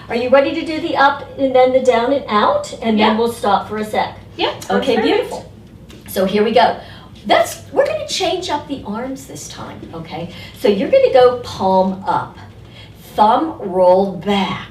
Are you ready to do the up and then the down and out? And then we'll stop for a sec. Yeah. Okay, beautiful. So here we go. We're going to change up the arms this time, okay? So you're going to go palm up, thumb roll back,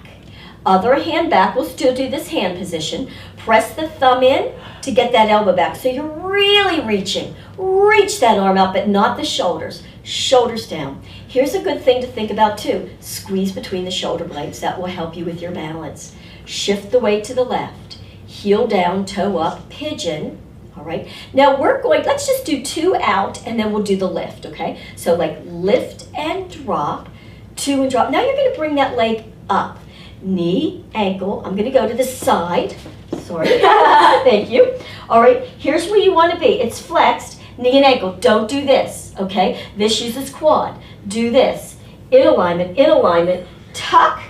other hand back. We'll still do this hand position. Press the thumb in to get that elbow back. So you're really reaching. Reach that arm out, but not the shoulders. Shoulders down. Here's a good thing to think about too. Squeeze between the shoulder blades. That will help you with your balance. Shift the weight to the left. Heel down, toe up, pigeon. All right, now let's just do 2 out and then we'll do the lift, okay? So like lift and drop, 2 and drop. Now you're gonna bring that leg up. Knee, ankle, I'm gonna go to the side. Sorry, thank you. All right, here's where you wanna be. It's flexed, knee and ankle. Don't do this, okay? This uses quad. Do this, in alignment, tuck.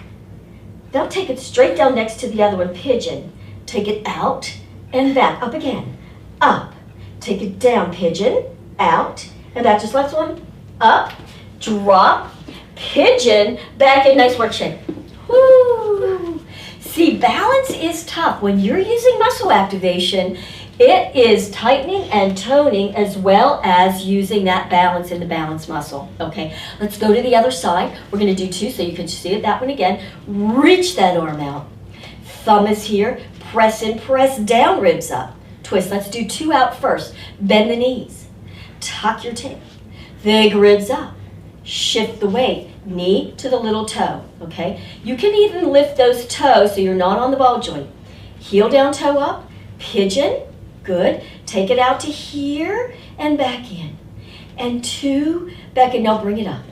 Now take it straight down next to the other one, pigeon. Take it out and back, up again. Up, take it down, pigeon, out, and back. Just last one, up, drop, pigeon, back in. Nice work, Shane. Woo! See, balance is tough. When you're using muscle activation, it is tightening and toning as well as using that balance in the balance muscle. Okay, let's go to the other side. We're going to do 2 so you can see it, that one again. Reach that arm out. Thumb is here. Press in, press down, ribs up. Twist. Let's do 2 out first. Bend the knees. Tuck your tail. Big ribs up. Shift the weight. Knee to the little toe. Okay? You can even lift those toes so you're not on the ball joint. Heel down, toe up. Pigeon. Good. Take it out to here and back in. And 2, back in. Now bring it up.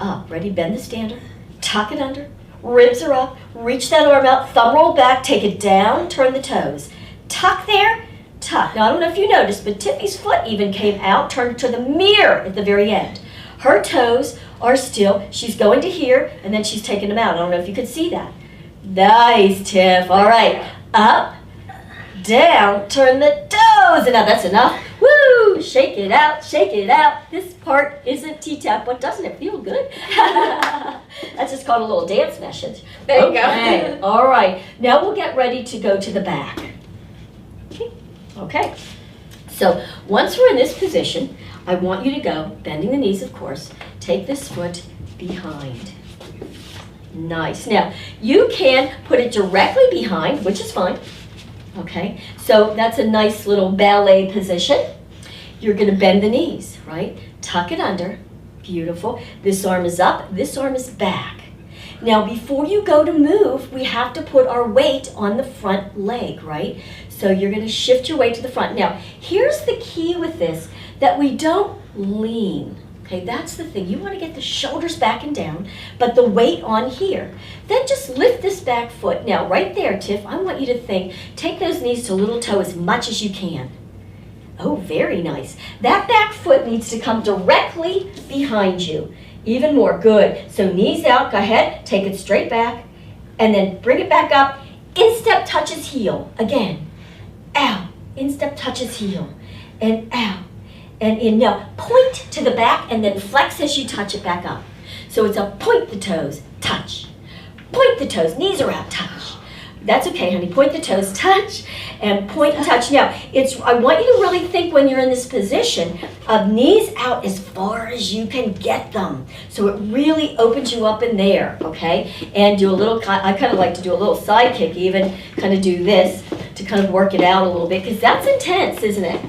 Up. Ready? Bend the stander. Tuck it under. Ribs are up. Reach that arm out. Thumb roll back. Take it down. Turn the toes. Tuck there. Tuck. Now, I don't know if you noticed, but Tiffany's foot even came out, turned to the mirror at the very end. Her toes are still, she's going to here, and then she's taking them out. I don't know if you could see that. Nice, Tiff. All right. Up, down, turn the toes. And now that's enough. Woo! Shake it out, shake it out. This part isn't T-tap, but doesn't it feel good? That's just called a little dance message. There you go. All right. Now we'll get ready to go to the back. Okay, so once we're in this position, I want you to go, bending the knees, of course, take this foot behind. Nice. Now, you can put it directly behind, which is fine. Okay, so that's a nice little ballet position. You're going to bend the knees, right? Tuck it under. Beautiful. This arm is up, this arm is back. Now, before you go to move, we have to put our weight on the front leg, right? So you're going to shift your weight to the front. Now, here's the key with this, that we don't lean. Okay, that's the thing. You want to get the shoulders back and down, but the weight on here. Then just lift this back foot. Now, right there, Tiff, I want you to think, take those knees to little toe as much as you can. Oh, very nice. That back foot needs to come directly behind you. Even more, good. So knees out, go ahead, take it straight back, and then bring it back up. Instep touches heel, again. Out, instep touches heel, and out, and in. Now, point to the back, and then flex as you touch it back up. So it's a point the toes, touch. Point the toes, knees are out, touch. That's okay, honey. Point the toes, touch, and point and touch. Now, I want you to really think when you're in this position of knees out as far as you can get them. So it really opens you up in there, okay? And do a little, I kind of like to do a little side kick even, kind of do this to kind of work it out a little bit, because that's intense, isn't it?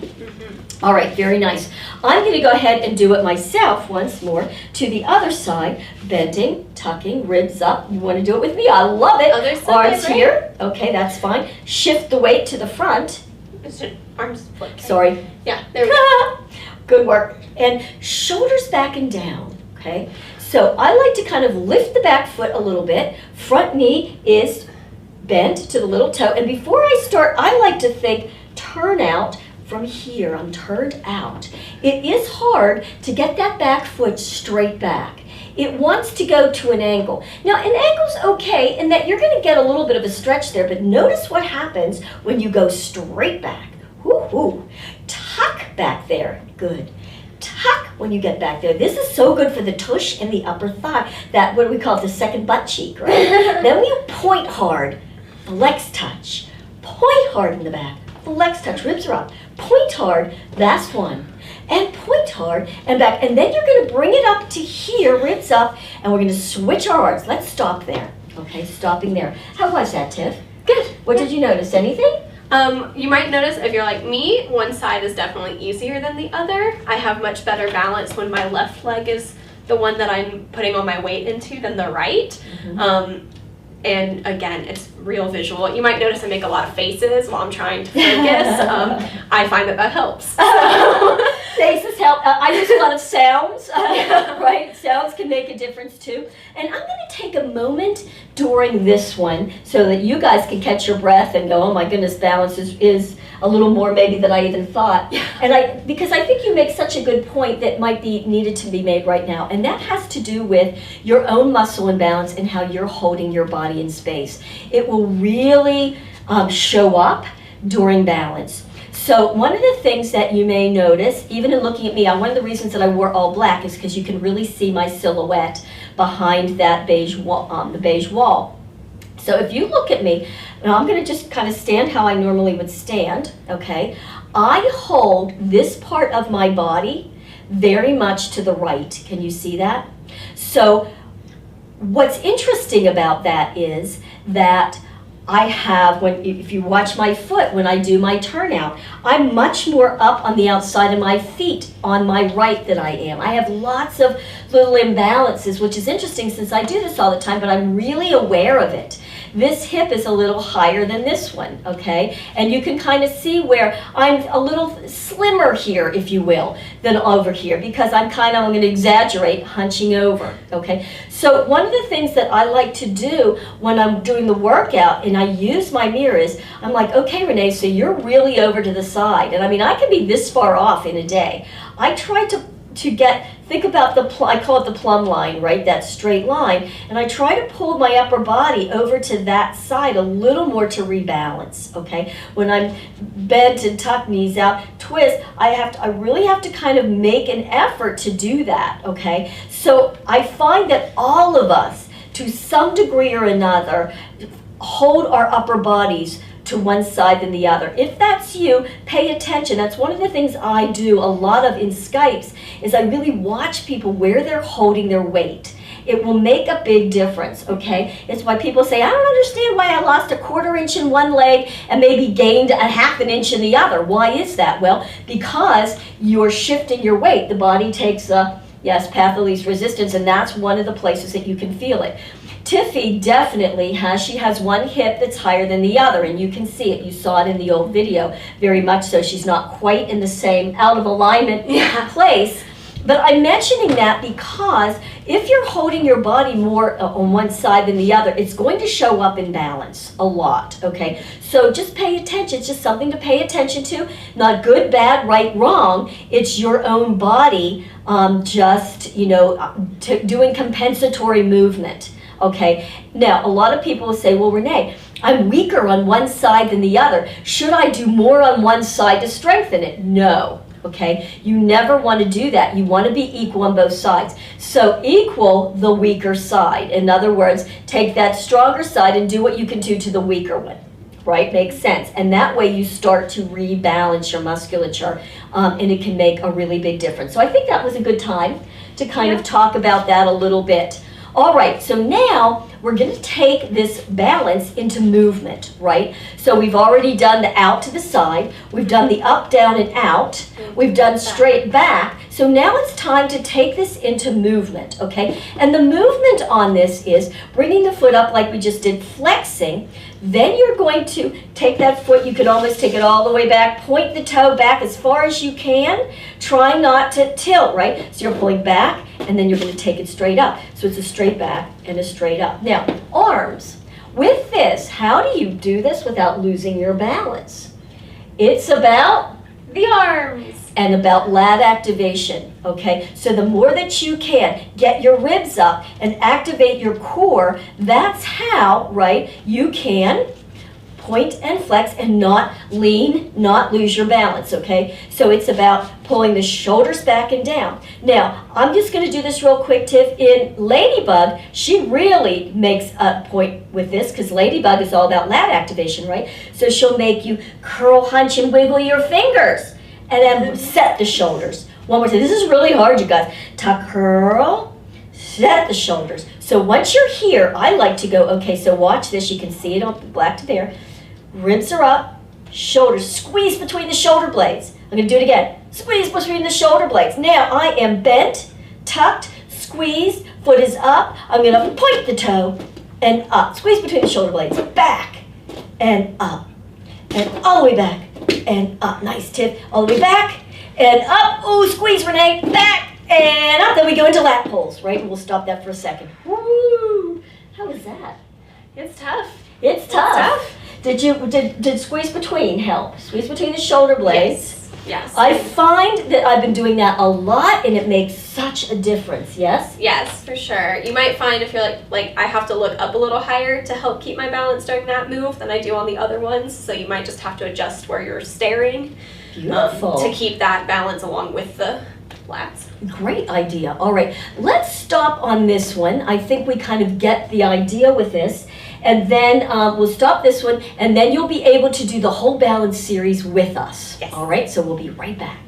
All right, very nice. I'm going to go ahead and do it myself once more to the other side, bending, tucking, ribs up. You want to do it with me? I love it. Other side, arms here. Okay, that's fine. Shift the weight to the front. Arms flipped. Sorry. Yeah, there we go. Good work. And shoulders back and down, okay? So I like to kind of lift the back foot a little bit. Front knee is bent to the little toe. And before I start, I like to think turn out. From here, I'm turned out. It is hard to get that back foot straight back. It wants to go to an angle. Now, an angle's okay in that you're going to get a little bit of a stretch there, but notice what happens when you go straight back. Woo-hoo. Tuck back there. Good. Tuck when you get back there. This is so good for the tush and the upper thigh, that, what do we call it, the second butt cheek, right? Then when you point hard, flex touch, point hard in the back, flex touch, ribs are up, point hard, last one, and point hard and back. And then you're gonna bring it up to here, ribs up, and we're gonna switch our arms. Let's stop there, okay, stopping there. How was that, Tiff? Good. What did you notice, anything? You might notice if you're like me, one side is definitely easier than the other. I have much better balance when my left leg is the one that I'm putting all my weight into than the right. Mm-hmm. And again, it's real visual. You might notice I make a lot of faces while I'm trying to focus. I find that helps. Faces help. I use a lot of sounds, right? Sounds can make a difference too. And I'm going to take a moment during this one so that you guys can catch your breath and go, oh my goodness, balance is a little more maybe than I even thought. And because I think you make such a good point that might be needed to be made right now. And that has to do with your own muscle imbalance and how you're holding your body in space. It will really show up during balance. So one of the things that you may notice, even in looking at me, one of the reasons that I wore all black is because you can really see my silhouette behind that beige wall, the beige wall. So if you look at me, now I'm going to just kind of stand how I normally would stand, okay? I hold this part of my body very much to the right. Can you see that? So what's interesting about that is that I have, if you watch my foot when I do my turnout, I'm much more up on the outside of my feet on my right than I am. I have lots of little imbalances, which is interesting since I do this all the time, but I'm really aware of it. This hip is a little higher than this one, okay? And you can kind of see where I'm a little slimmer here, if you will, than over here, because I'm going to exaggerate, hunching over, okay? So one of the things that I like to do when I'm doing the workout and I use my mirror is, I'm like, okay, Renee, so you're really over to the side. And I mean, I can be this far off in a day. I try to think about I call it the plumb line, right? That straight line. And I try to pull my upper body over to that side a little more to rebalance, okay? When I'm bent and tuck, knees out, twist, I really have to kind of make an effort to do that, okay? So I find that all of us, to some degree or another, hold our upper bodies to one side than the other. If that's you, pay attention. That's one of the things I do a lot of in Skypes, is I really watch people where they're holding their weight. It will make a big difference, okay? It's why people say, I don't understand why I lost a 1/4 inch in one leg and maybe gained a 1/2 inch in the other. Why is that? Well, because you're shifting your weight. The body takes a, path of least resistance, and that's one of the places that you can feel it. Tiffy definitely she has one hip that's higher than the other, and you can see it. You saw it in the old video, very much so. She's not quite in the same out of alignment place. But I'm mentioning that because if you're holding your body more on one side than the other, it's going to show up in balance a lot, okay? So just pay attention. It's just something to pay attention to. Not good, bad, right, wrong. It's your own body doing compensatory movement. Okay, now a lot of people will say, well, Renee, I'm weaker on one side than the other. Should I do more on one side to strengthen it? No, okay? You never want to do that. You want to be equal on both sides. So equal the weaker side. In other words, take that stronger side and do what you can do to the weaker one, right? Makes sense. And that way you start to rebalance your musculature, and it can make a really big difference. So I think that was a good time to kind of talk about that a little bit. All right, so now we're going to take this balance into movement, right? So we've already done the out to the side, we've done the up, down, and out, we've done straight back. So now it's time to take this into movement, okay? And the movement on this is bringing the foot up like we just did, flexing. Then you're going to take that foot, you can almost take it all the way back, point the toe back as far as you can, try not to tilt, right? So you're pulling back, and then you're going to take it straight up. So it's a straight back and a straight up. Now, arms. With this, how do you do this without losing your balance? It's about the arms. And about lat activation, okay? So the more that you can get your ribs up and activate your core, that's how, right, you can point and flex and not lean, not lose your balance, okay? So it's about pulling the shoulders back and down. Now, I'm just gonna do this real quick, Tiff. In Ladybug, she really makes a point with this because Ladybug is all about lat activation, right? So she'll make you curl, hunch, and wiggle your fingers and then set the shoulders. One more time. This is really hard, you guys. Tuck, curl, set the shoulders. So once you're here, I like to go, okay, so watch this. You can see it on black to there. Ribs are up, shoulders, squeeze between the shoulder blades. I'm gonna do it again. Squeeze between the shoulder blades. Now I am bent, tucked, squeezed, foot is up. I'm gonna point the toe and up. Squeeze between the shoulder blades, back and up. And all the way back and up. Nice, Tiff. All the way back and up. Ooh, squeeze, Renee. Back and up. Then we go into lat pulls, right? And we'll stop that for a second. Woo! How was that? It's tough. It's tough. Did squeeze between help? Squeeze between the shoulder blades. Yes. I find that I've been doing that a lot and it makes such a difference, yes? Yes, for sure. You might find if you're like I have to look up a little higher to help keep my balance during that move than I do on the other ones. So you might just have to adjust where you're staring Beautiful. to keep that balance along with the lats. Great idea. All right, let's stop on this one. I think we kind of get the idea with this. And then we'll stop this one, and then you'll be able to do the whole balance series with us. Yes. All right, so we'll be right back.